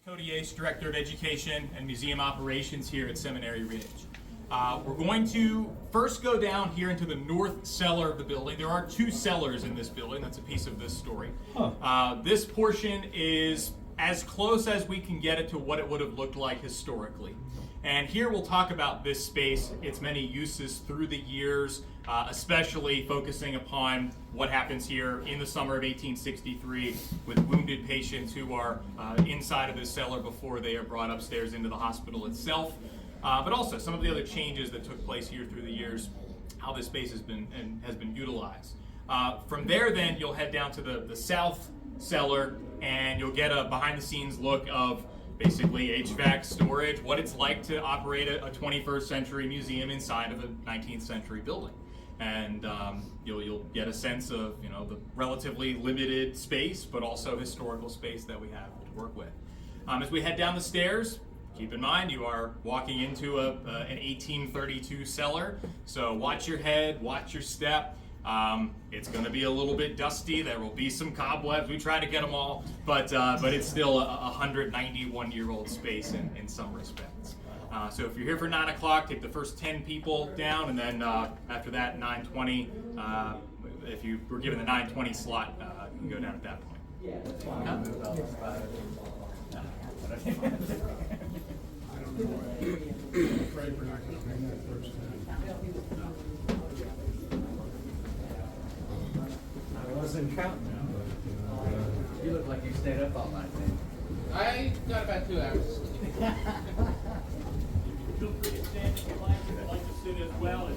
Cody Yates, Director of Education and Museum Operations here at Seminary Ridge. We're going to first go down here into the north cellar of the building. There are two cellars in this building. That's a piece of this story. This portion is as close as we can get it to what it would have looked like historically. And here we'll talk about this space, its many uses through the years, especially focusing upon what happens here in the summer of 1863 with wounded patients who are inside of this cellar before they are brought upstairs into the hospital itself. But also some of the other changes that took place here through the years, how this space has been utilized. From there then you'll head down to the south cellar and you'll get a behind the scenes look of basically HVAC storage, what it's like to operate a 21st century museum inside of a 19th century building. And you'll get a sense of the relatively limited space, but also historical space that we have to work with. As we head down the stairs, keep in mind you are walking into an 1832 cellar, so watch your head, watch your step. It's going to be a little bit dusty. There will be some cobwebs. We try to get them all, but it's still a 191-year-old space in some respects. So if you're here for 9 o'clock, take the first 10 people down, and then after that, 9:20. If you were given the 9:20 slot, you can go down at that point. I wasn't counting. You look like you stayed up all night, man. I got about 2 hours of sleep. Feel free to stand if you'd like. If you'd like to sit as well.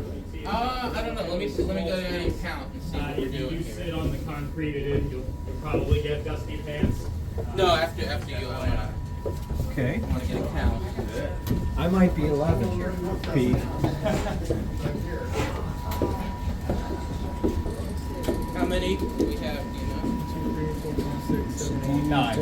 I don't know. Let me go down and count and see what we're If doing you here. sit on the concrete, you'll probably get dusty pants. No, after you Okay. want to get a count. I might be 11, Pete. How many do we have? Do you know? 9. 9.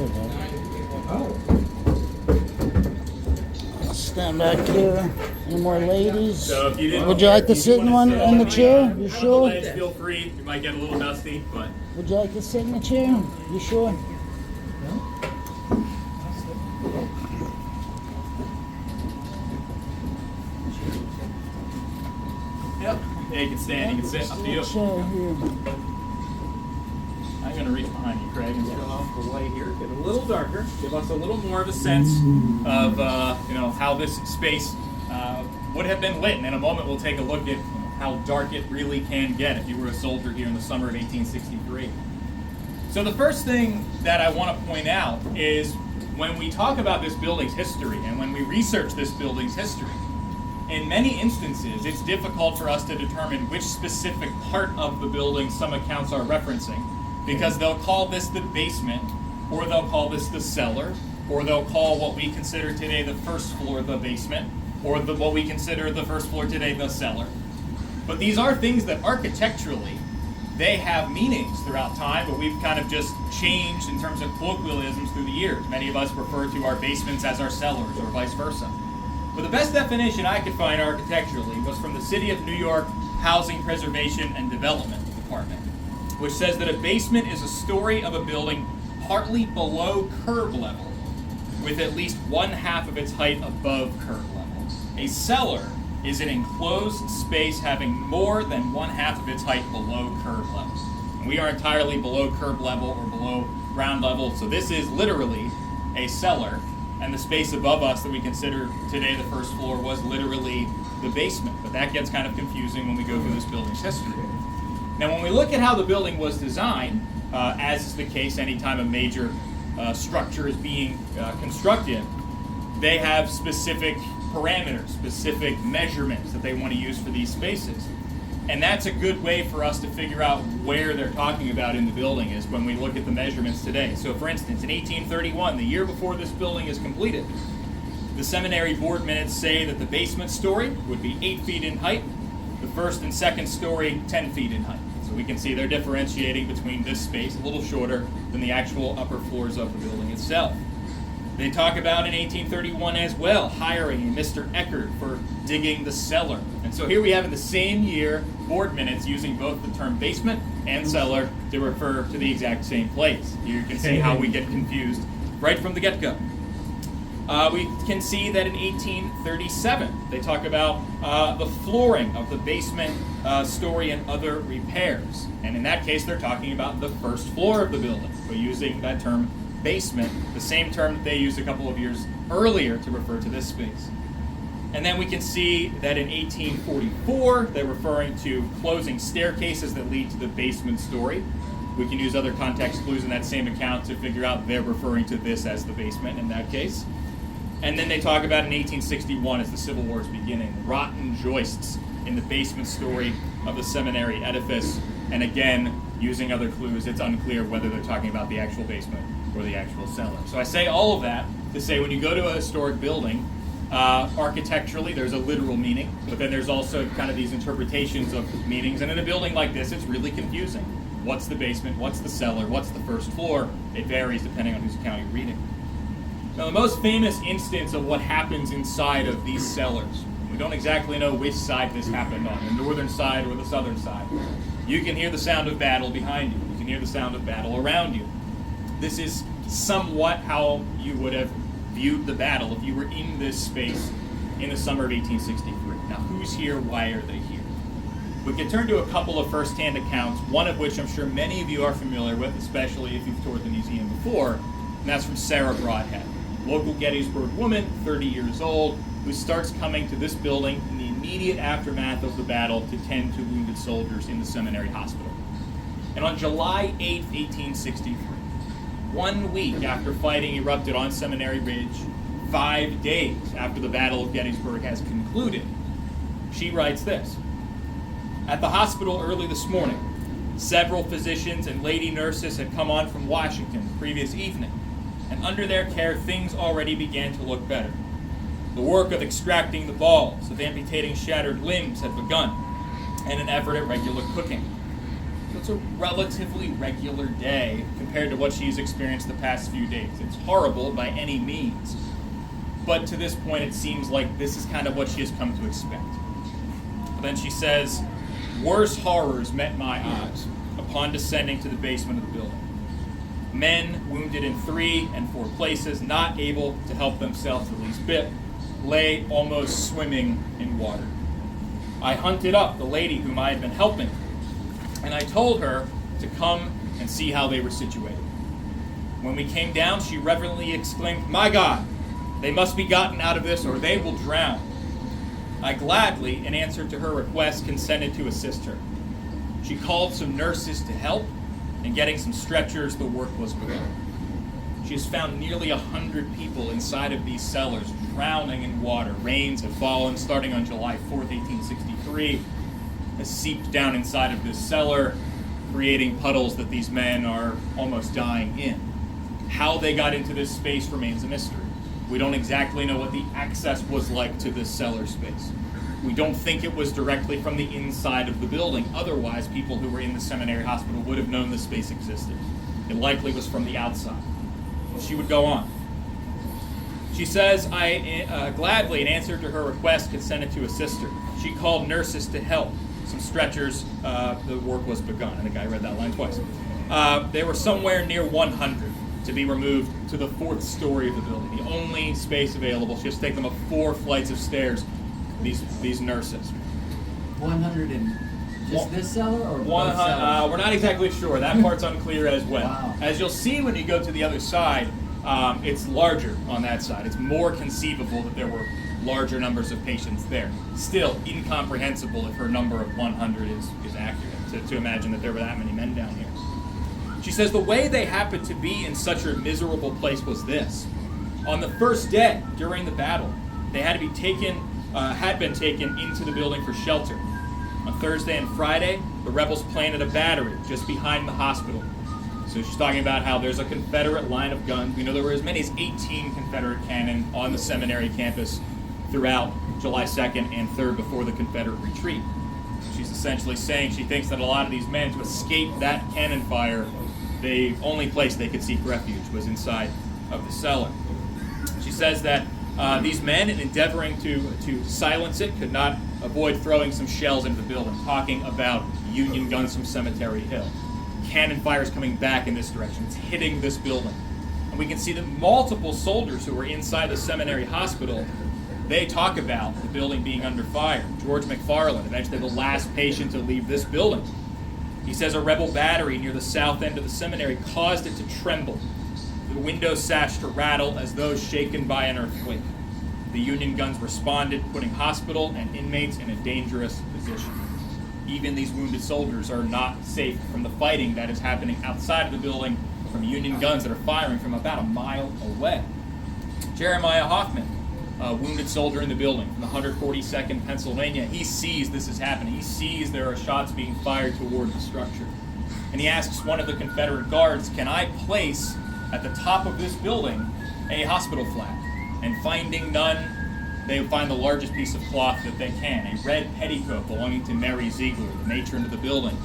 Stand back here. Any more ladies? So if you didn't, Would you like to if sit in wanna one sit in on the chair? You on sure? the ledge, feel free. You might get a little dusty, but Would you like to sit in the chair? You sure? yep. Yeah, you can stand. You can sit. Up to you. Chair here. I'm going to reach behind you, Craig, and get off the light here. Get a little darker. Give us a little more of a sense of how this space would have been lit. And in a moment, we'll take a look at how dark it really can get if you were a soldier here in the summer of 1863. So the first thing that I want to point out is when we talk about this building's history and when we research this building's history, in many instances, it's difficult for us to determine which specific part of the building some accounts are referencing, because they'll call this the basement, or they'll call this the cellar, or they'll call what we consider today the first floor the basement, or what we consider the first floor today the cellar. But these are things that architecturally, they have meanings throughout time, but we've kind of just changed in terms of colloquialisms through the years. Many of us refer to our basements as our cellars, or vice versa. But the best definition I could find architecturally was from the City of New York Housing Preservation and Development Department, which says that a basement is a story of a building partly below curb level, with at least 1/2 of its height above curb level. A cellar is an enclosed space having more than 1/2 of its height below curb level. And we are entirely below curb level or below ground level, so this is literally a cellar, and the space above us that we consider today the first floor was literally the basement. But that gets kind of confusing when we go through this building's history. Now, when we look at how the building was designed, as is the case anytime a major structure is being constructed, they have specific parameters, specific measurements that they want to use for these spaces. And that's a good way for us to figure out where they're talking about in the building is when we look at the measurements today. So for instance, in 1831, the year before this building is completed, the seminary board minutes say that the basement story would be 8 feet in height, the first and second story 10 feet in height. So we can see they're differentiating between this space, a little shorter than the actual upper floors of the building itself. They talk about in 1831 as well, hiring a Mr. Eckert for digging the cellar. And so here we have in the same year, board minutes using both the term basement and cellar to refer to the exact same place. You can see how we get confused right from the get-go. We can see that in 1837, they talk about the flooring of the basement story and other repairs. And in that case, they're talking about the first floor of the building, but using that term basement, the same term that they used a couple of years earlier to refer to this space. And then we can see that in 1844, they're referring to closing staircases that lead to the basement story. We can use other context clues in that same account to figure out they're referring to this as the basement in that case. And then they talk about in 1861, as the Civil War is beginning, rotten joists in the basement story of the seminary edifice. And again, using other clues, it's unclear whether they're talking about the actual basement or the actual cellar. So I say all of that to say when you go to a historic building, architecturally there's a literal meaning, but then there's also kind of these interpretations of meanings. And in a building like this, it's really confusing. What's the basement? What's the cellar? What's the first floor? It varies depending on whose account you're reading. Now, the most famous instance of what happens inside of these cellars, we don't exactly know which side this happened on, the northern side or the southern side. You can hear the sound of battle behind you. You can hear the sound of battle around you. This is somewhat how you would have viewed the battle if you were in this space in the summer of 1863. Now, who's here? Why are they here? We can turn to a couple of first-hand accounts, one of which I'm sure many of you are familiar with, especially if you've toured the museum before, and that's from Sarah Broadhead, local Gettysburg woman, 30 years old, who starts coming to this building in the immediate aftermath of the battle to tend to wounded soldiers in the seminary hospital. And on July 8, 1863, 1 week after fighting erupted on Seminary Ridge, 5 days after the Battle of Gettysburg has concluded, she writes this: "At the hospital early this morning, several physicians and lady nurses had come on from Washington the previous evening, and under their care things already began to look better. The work of extracting the balls, of amputating shattered limbs had begun, and an effort at regular cooking. So it's a relatively regular day compared to what she's experienced the past few days. It's horrible by any means, but to this point it seems like this is kind of what she has come to expect." But then she says, "Worse horrors met my eyes upon descending to the basement of the building. Men wounded in 3 and 4 places, not able to help themselves the least bit, lay almost swimming in water. I hunted up the lady whom I had been helping, and I told her to come and see how they were situated. When we came down, she reverently exclaimed, 'My God, they must be gotten out of this or they will drown.' I gladly, in answer to her request, consented to assist her. She called some nurses to help, and getting some stretchers, the work was begun. She has found nearly 100 people inside of these cellars drowning in water. Rains have fallen starting on July 4th, 1863, has seeped down inside of this cellar, creating puddles that these men are almost dying in. How they got into this space remains a mystery. We don't exactly know what the access was like to this cellar space. We don't think it was directly from the inside of the building. Otherwise, people who were in the seminary hospital would have known this space existed. It likely was from the outside. She would go on. She says, I gladly, in answer to her request, consented to assist her. She called nurses to help. Some stretchers, the work was begun. I think I read that line twice. They were somewhere near 100 to be removed to the 4th story of the building, the only space available. She has to take them up 4 flights of stairs, these nurses. 100 in just this cellar or both cellars? We're not exactly sure. That part's unclear as well. Wow. As you'll see when you go to the other side, it's larger on that side. It's more conceivable that there were larger numbers of patients there. Still incomprehensible if her number of 100 is accurate, to imagine that there were that many men down here. She says the way they happened to be in such a miserable place was this. On the first day during the battle, they had been taken into the building for shelter. On Thursday and Friday, the rebels planted a battery just behind the hospital. So she's talking about how there's a Confederate line of guns. We know there were as many as 18 Confederate cannon on the seminary campus throughout July 2nd and 3rd before the Confederate retreat. She's essentially saying she thinks that a lot of these men, to escape that cannon fire, the only place they could seek refuge was inside of the cellar. She says that these men, in endeavoring to silence it, could not avoid throwing some shells into the building, talking about Union guns from Cemetery Hill. Cannon fire is coming back in this direction. It's hitting this building. And we can see that multiple soldiers who were inside the Seminary Hospital, they talk about the building being under fire. George McFarland, eventually the last patient to leave this building. He says a rebel battery near the south end of the seminary caused it to tremble, the window sash to rattle as though shaken by an earthquake. The Union guns responded, putting hospital and inmates in a dangerous position. Even these wounded soldiers are not safe from the fighting that is happening outside of the building from Union guns that are firing from about a mile away. Jeremiah Hoffman, a wounded soldier in the building from the 142nd Pennsylvania, he sees this is happening. He sees there are shots being fired toward the structure. And he asks one of the Confederate guards, can I place at the top of this building a hospital flag? And finding none, they find the largest piece of cloth that they can, a red petticoat belonging to Mary Ziegler, the matron of the building.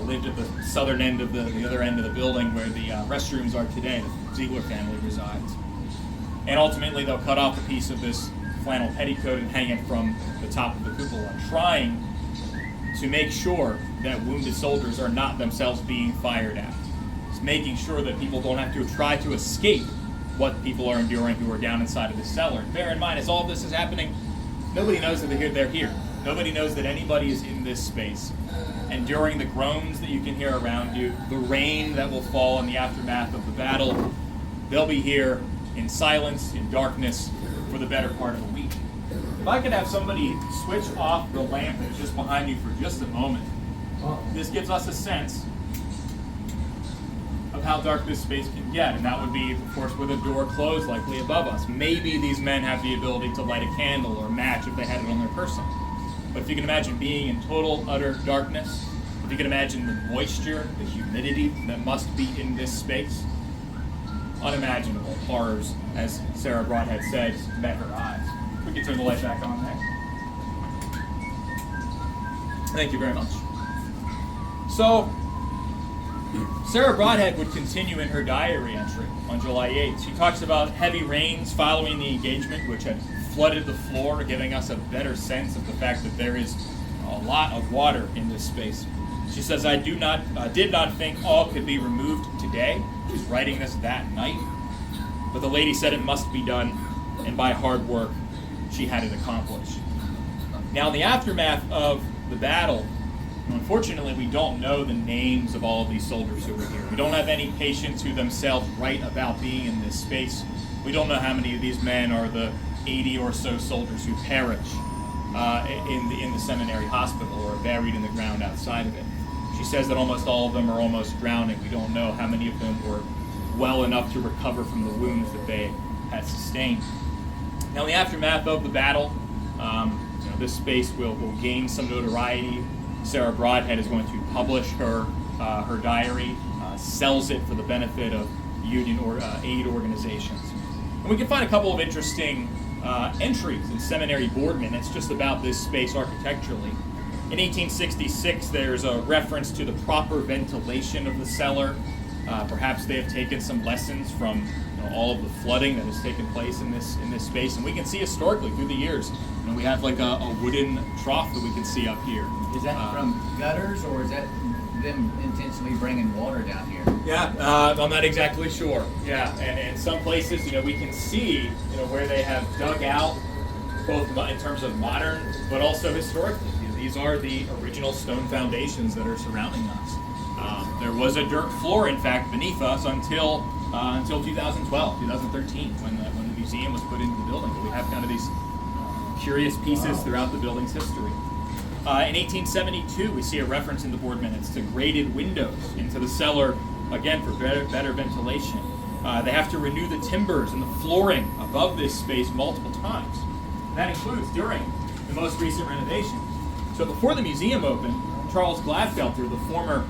Lived at the southern end of the other end of the building where the restrooms are today. The Ziegler family resides. And ultimately, they'll cut off a piece of this flannel petticoat and hang it from the top of the cupola, trying to make sure that wounded soldiers are not themselves being fired at. It's making sure that people don't have to try to escape what people are enduring who are down inside of the cellar. Bear in mind, as all of this is happening, nobody knows that they're here. Nobody knows that anybody is in this space. And during the groans that you can hear around you, the rain that will fall in the aftermath of the battle, they'll be here in silence, in darkness, for the better part of a week. If I could have somebody switch off the lamp that's just behind you for just a moment, this gives us a sense of how dark this space can get, and that would be, of course, with a door closed likely above us. Maybe these men have the ability to light a candle or a match if they had it on their person. But if you can imagine being in total, utter darkness, if you can imagine the moisture, the humidity that must be in this space, unimaginable horrors, as Sarah Broadhead said, met her eyes. We can turn the light back on there. Thank you very much. So, Sarah Broadhead would continue in her diary entry on July 8th. She talks about heavy rains following the engagement, which had flooded the floor, giving us a better sense of the fact that there is a lot of water in this space. She says, I did not think all could be removed today. She's writing this that night. But the lady said it must be done, and by hard work, she had it accomplished. Now, in the aftermath of the battle, unfortunately, we don't know the names of all of these soldiers who were here. We don't have any patients who themselves write about being in this space. We don't know how many of these men are the 80 or so soldiers who perish in the seminary hospital or are buried in the ground outside of it. She says that almost all of them are almost drowning. We don't know how many of them were well enough to recover from the wounds that they had sustained. Now, in the aftermath of the battle, this space will gain some notoriety. Sarah Broadhead is going to publish her diary, sells it for the benefit of union or aid organizations. And we can find a couple of interesting entries in seminary board minutes just about this space architecturally. In 1866, there's a reference to the proper ventilation of the cellar. Perhaps they have taken some lessons from all of the flooding that has taken place in this space. And we can see historically through the years, we have like a wooden trough that we can see up here. Is that from gutters, or is that them intentionally bringing water down here? Yeah, I'm not exactly sure. Yeah, and some places, we can see, where they have dug out, both in terms of modern, but also historically. These are the original stone foundations that are surrounding us. There was a dirt floor, in fact, beneath us until 2012, 2013, when the museum was put into the building. But we have kind of these curious pieces throughout the building's history. In 1872, we see a reference in the board minutes to graded windows into the cellar, again, for better ventilation. They have to renew the timbers and the flooring above this space multiple times. That includes during the most recent renovation. So before the museum opened, Charles Gladfelter, the former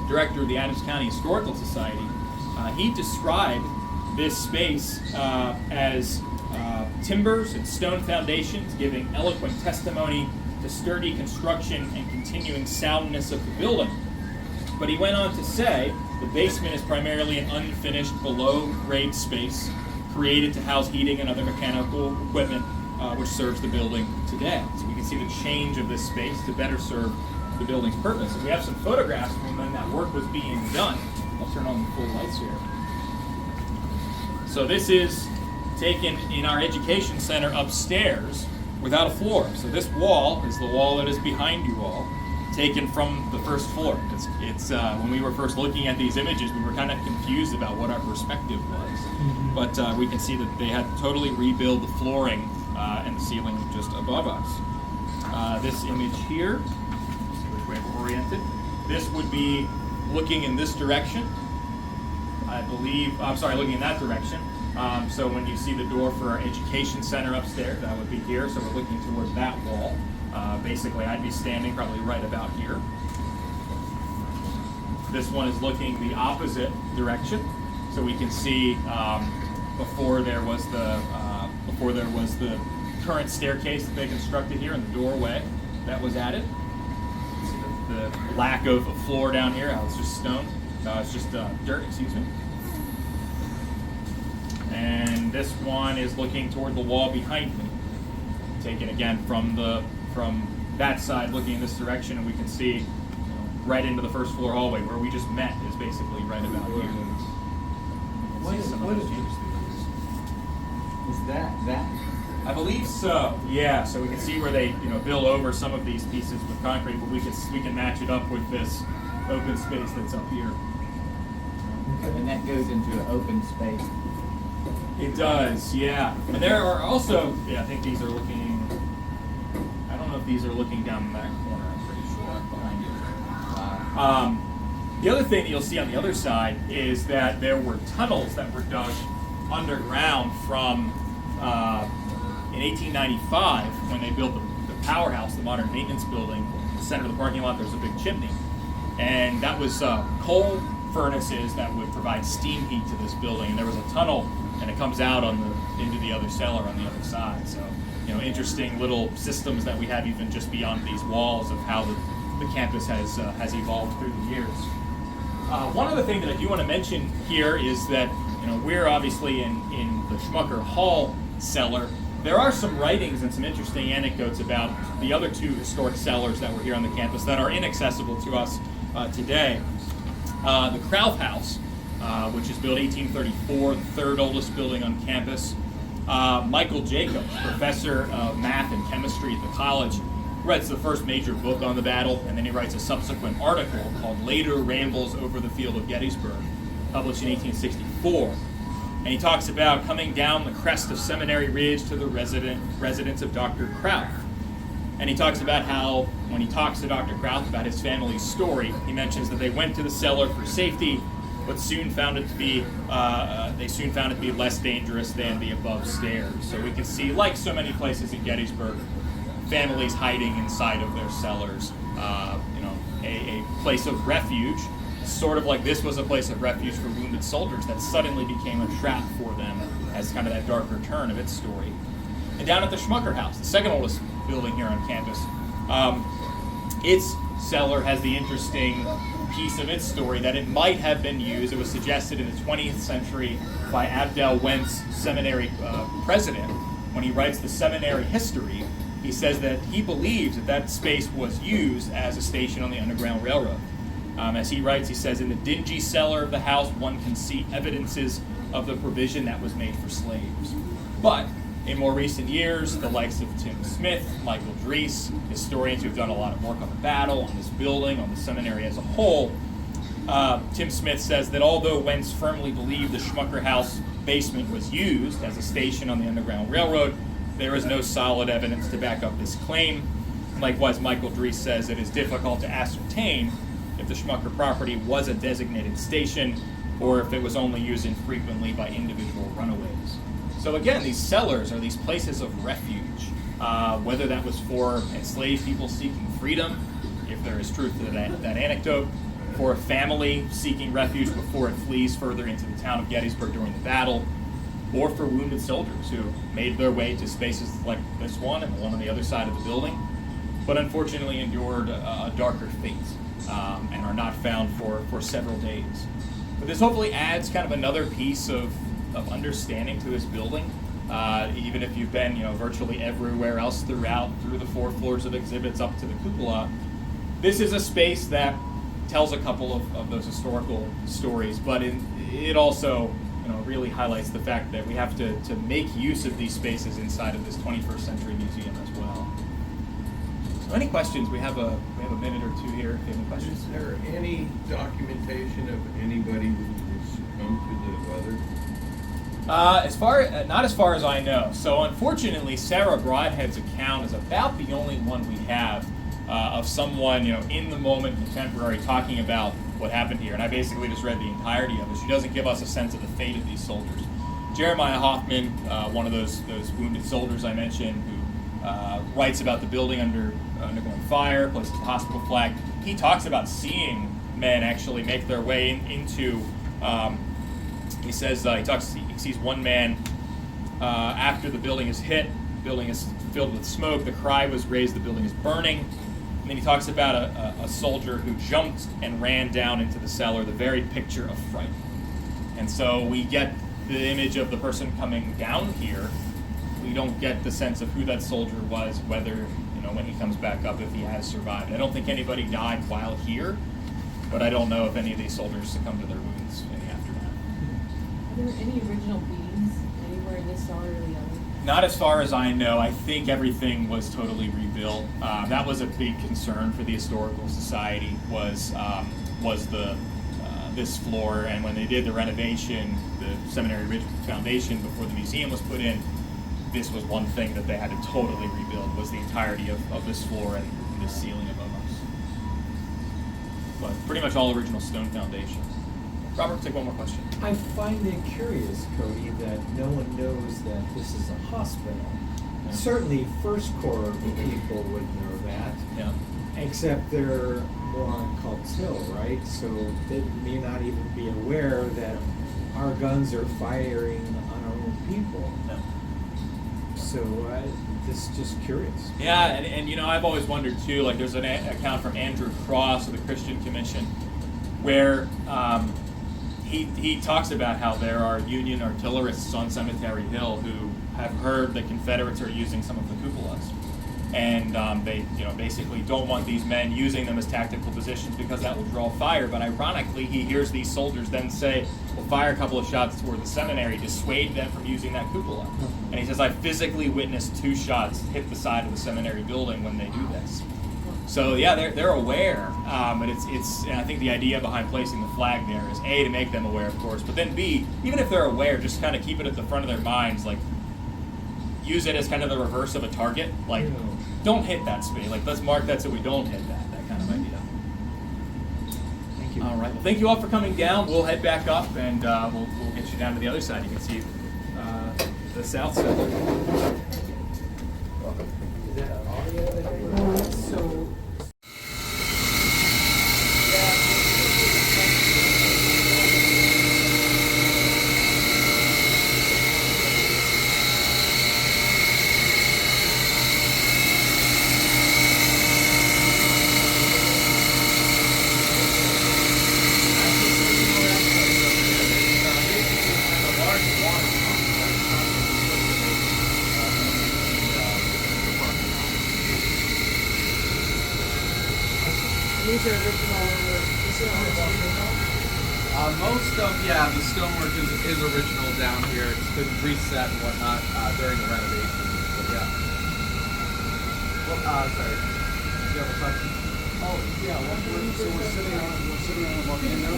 director of the Adams County Historical Society, he described this space as timbers and stone foundations giving eloquent testimony to sturdy construction and continuing soundness of the building. But he went on to say the basement is primarily an unfinished below-grade space created to house heating and other mechanical equipment which serves the building today. So we can see the change of this space to better serve the building's purpose. And we have some photographs from when that work was being done. I'll turn on the full lights here. So this is taken in our education center upstairs without a floor. So this wall is the wall that is behind you all, taken from the first floor. It's when we were first looking at these images, we were kind of confused about what our perspective was. But we can see that they had totally rebuilt the flooring and the ceiling just above us. This image here, which way we're oriented, this would be looking in this direction. I believe, I'm sorry, looking in that direction. So when you see the door for our education center upstairs, that would be here. So we're looking towards that wall. Basically, I'd be standing probably right about here. This one is looking the opposite direction. So we can see before there was the current staircase that they constructed here and the doorway that was added. See the lack of a floor down here. It's just stone. It's just dirt, excuse me. And this one is looking toward the wall behind me. Taken again from that side, looking in this direction, and we can see right into the first floor hallway where we just met is basically right about here. What is that? I believe so. Yeah. So we can see where they build over some of these pieces with concrete, but we can match it up with this open space that's up here. And that goes into an open space. It does, yeah. And there are also, I think these are looking, I don't know if these are looking down that corner, I'm pretty sure, behind you. The other thing that you'll see on the other side is that there were tunnels that were dug underground from, in 1895, when they built the powerhouse, the modern maintenance building. In the center of the parking lot, there's a big chimney. And that was coal furnaces that would provide steam heat to this building. And there was a tunnel, and it comes out into the other cellar on the other side. So, interesting little systems that we have even just beyond these walls of how the campus has evolved through the years. One other thing that I do want to mention here is that we're obviously in the Schmucker Hall cellar. There are some writings and some interesting anecdotes about the other two historic cellars that were here on the campus that are inaccessible to us today. The Krauth House, which is built 1834, the third oldest building on campus. Michael Jacobs, professor of math and chemistry at the college, writes the first major book on the battle, and then he writes a subsequent article called Later Rambles Over the Field of Gettysburg, published in 1864. And he talks about coming down the crest of Seminary Ridge to the residence of Dr. Krauth. And he talks about how, when he talks to Dr. Krauth about his family's story, he mentions that they went to the cellar for safety, but soon found it to be less dangerous than the above stairs. So we can see, like so many places in Gettysburg, families hiding inside of their cellars. A place of refuge, sort of like this was a place of refuge for wounded soldiers that suddenly became a trap for them as kind of that darker turn of its story. And down at the Schmucker House, the second oldest building here on campus, its cellar has the interesting piece of its story that it might have been used. It was suggested in the 20th century by Abdel Wentz, seminary president. When he writes the seminary history, he says that he believes that space was used as a station on the Underground Railroad. As he writes, he says, in the dingy cellar of the house, one can see evidences of the provision that was made for slaves. But in more recent years, the likes of Tim Smith, Michael Dries, historians who have done a lot of work on the battle, on this building, on the seminary as a whole, Tim Smith says that although Wentz firmly believed the Schmucker House basement was used as a station on the Underground Railroad, there is no solid evidence to back up this claim. Likewise, Michael Dries says it is difficult to ascertain if the Schmucker property was a designated station or if it was only used infrequently by individual runaways. So again, these cellars are these places of refuge, whether that was for enslaved people seeking freedom, if there is truth to that anecdote, for a family seeking refuge before it flees further into the town of Gettysburg during the battle, or for wounded soldiers who made their way to spaces like this one and the one on the other side of the building, but unfortunately endured a darker fate and are not found for several days. But this hopefully adds kind of another piece of understanding to this building, even if you've been virtually everywhere else through the 4 floors of exhibits up to the cupola. This is a space that tells a couple of those historical stories, but it also really highlights the fact that we have to make use of these spaces inside of this 21st century museum as well. So any questions? We have a minute or two here. If you have any questions. Is there any documentation of anybody who succumbed to the weather? Not as far as I know. So unfortunately, Sarah Broadhead's account is about the only one we have of someone, in the moment, contemporary, talking about what happened here. And I basically just read the entirety of it. She doesn't give us a sense of the fate of these soldiers. Jeremiah Hoffman, one of those wounded soldiers I mentioned, who writes about the building undergoing fire, places the hospital flag. He talks about seeing men actually make their way into. He says he sees one man after the building is hit. The building is filled with smoke. The cry was raised. The building is burning. And then he talks about a soldier who jumped and ran down into the cellar. The very picture of fright. And so we get the image of the person coming down here. We don't get the sense of who that soldier was, whether when he comes back up, if he has survived. I don't think anybody died while here, but I don't know if any of these soldiers succumbed to their wounds any aftermath. Are there any original beams anywhere in this cellar or the other? Not as far as I know. I think everything was totally rebuilt. That was a big concern for the Historical Society. Was this floor, and when they did the renovation, the Seminary Ridge Foundation before the museum was put in, this was one thing that they had to totally rebuild, was the entirety of this floor and this ceiling above us. But pretty much all original stone foundation. Robert, take one more question. I find it curious, Cody, that no one knows that this is a hospital. Yeah. Certainly, First Corps people would know that. Yeah. Except they're more on Culp's Hill, right? So they may not even be aware that our guns are firing on our own people. Yeah. So this is just curious. Yeah, and I've always wondered too, like there's an account from Andrew Cross of the Christian Commission where he talks about how there are Union artillerists on Cemetery Hill who have heard the Confederates are using some of the cupolas. And they basically don't want these men using them as tactical positions because that will draw fire. But ironically, he hears these soldiers then say, "Well, fire a couple of shots toward the seminary, dissuade them from using that cupola." And he says, "I physically witnessed 2 shots hit the side of the seminary building when they do this." So yeah, they're aware. But it's and I think the idea behind placing the flag there is A, to make them aware, of course, but then B, even if they're aware, just kind of keep it at the front of their minds, like use it as kind of the reverse of a target, like. Don't hit that space. Like, let's mark that so we don't hit that kind of idea. Thank you. All right. Well, thank you all for coming down. We'll head back up, and we'll get you down to the other side. You can see the south side. Welcome. So these are original. Most of, the stonework is original down here. It's been reset and whatnot during the renovation. But yeah. Well, sorry. Do you have a question? Oh, yeah. So we're sitting on a volcano?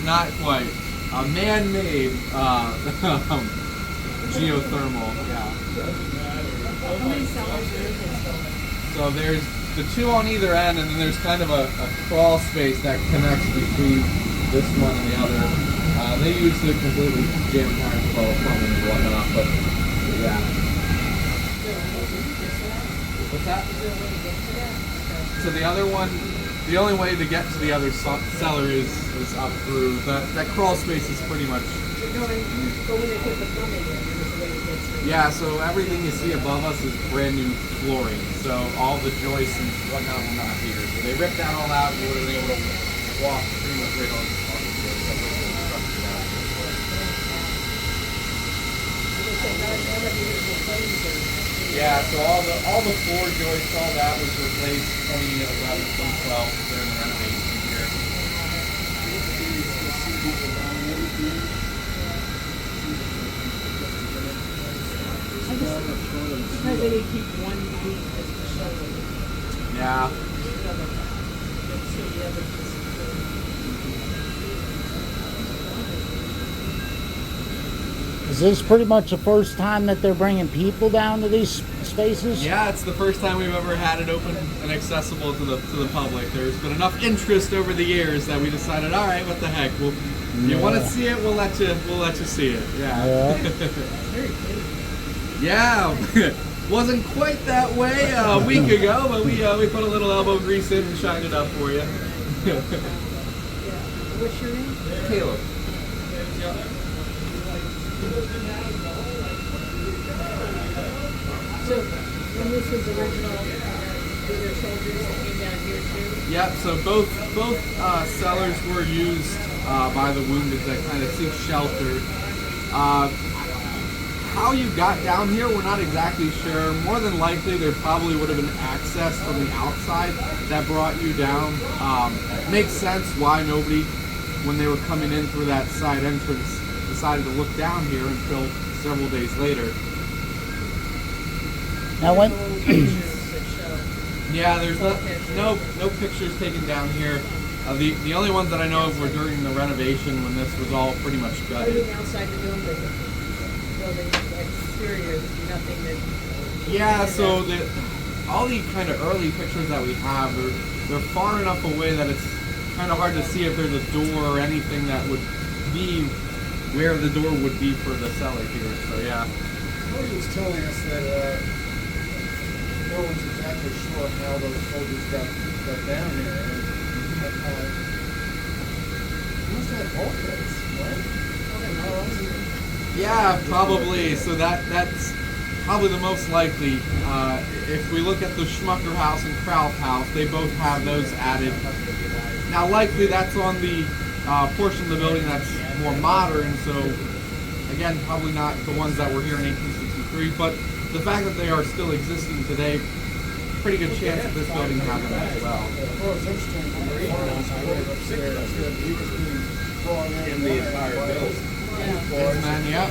Not quite. A man-made geothermal, yeah. How many cellars are in this? So there's the 2 on either end, and then there's kind of a crawl space that connects between this one and the other. They used to completely jam packed with all the plumbing and whatnot, but yeah. What's that? So the other one, the only way to get to the other cellar is up through that crawl space is pretty much. But when they put the plumbing in, there's a way to get through. Yeah, so everything you see above us is brand new flooring. So all the joists and whatnot were not here. So they ripped that all out and we were able to walk pretty much right on the floor. Yeah, so all the floor joists, all that was replaced 2011, 2012 during the renovation here. Because they did keep one beam as the shovel. Yeah. So the other Is this pretty much the first time that they're bringing people down to these spaces? Yeah, it's the first time we've ever had it open and accessible to the public. There's been enough interest over the years that we decided, all right, what the heck? You want to see it? We'll let you see it. Yeah. Yeah. Wasn't quite that way a week ago, but we put a little elbow grease in and shined it up for you. What's your name? Caleb. So, when this was original, were there soldiers that came down here too? Yep, so both cellars were used by the wounded to kind of seek shelter. How you got down here, we're not exactly sure. More than likely, there probably would have been access from the outside that brought you down. Makes sense why nobody, when they were coming in through that side entrance, decided to look down here until several days later. Now when Yeah, there's no pictures taken down here. The only ones that I know of were during the renovation when this was all pretty much gutted. Everything outside the building exterior, nothing that. Yeah, so all the kind of early pictures that we have, they're far enough away that it's kind of hard to see if there's a door or anything that would be where the door would be for the cellar here. So yeah. Somebody was telling us that no one's exactly sure how those soldiers got down here. Must have bulkheads, right? Yeah, probably. So that's probably the most likely. If we look at the Schmucker House and Krauf House, they both have those added. Now, likely that's on the portion of the building that's more modern. So, again, probably not the ones that were here in 1863. But the fact that they are still existing today, pretty good chance that this building had them as well. Well, it's interesting. The farmhouse I went upstairs said he was being brought in the entire building. Man, yeah.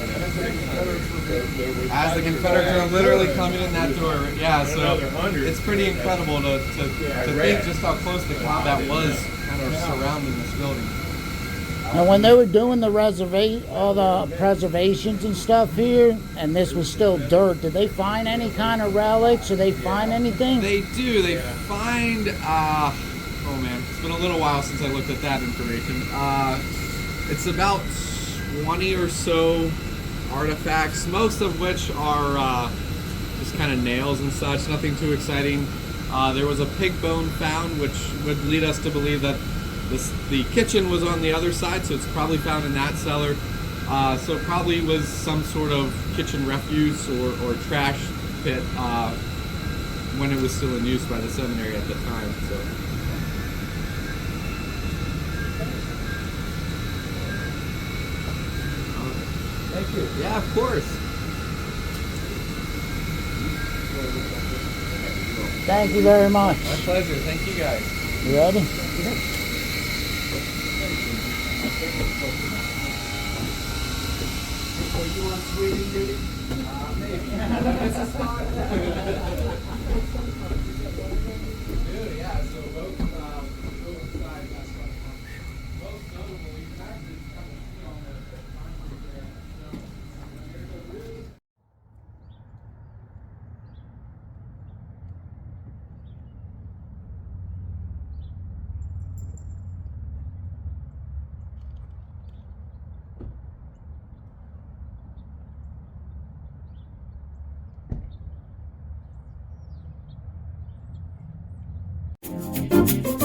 As the Confederates are literally coming in that door. Yeah, so it's pretty incredible to think just how close the combat was kind of surrounding this building. Now, when they were doing all the preservations and stuff here, and this was still dirt, did they find any kind of relics, or they find anything? They do. They find, oh man, it's been a little while since I looked at that information. It's about 20 or so artifacts, most of which are just kind of nails and such, nothing too exciting. There was a pig bone found, which would lead us to believe that the kitchen was on the other side, so it's probably found in that cellar. So it probably was some sort of kitchen refuse or trash pit when it was still in use by the seminary at the time. So. Thank you. Yeah, of course. Thank you very much. My pleasure. Thank you guys. You ready? You want sweetie duty? Yeah, so both sides, that's what most notably, actually, it's kind of on the Thank you.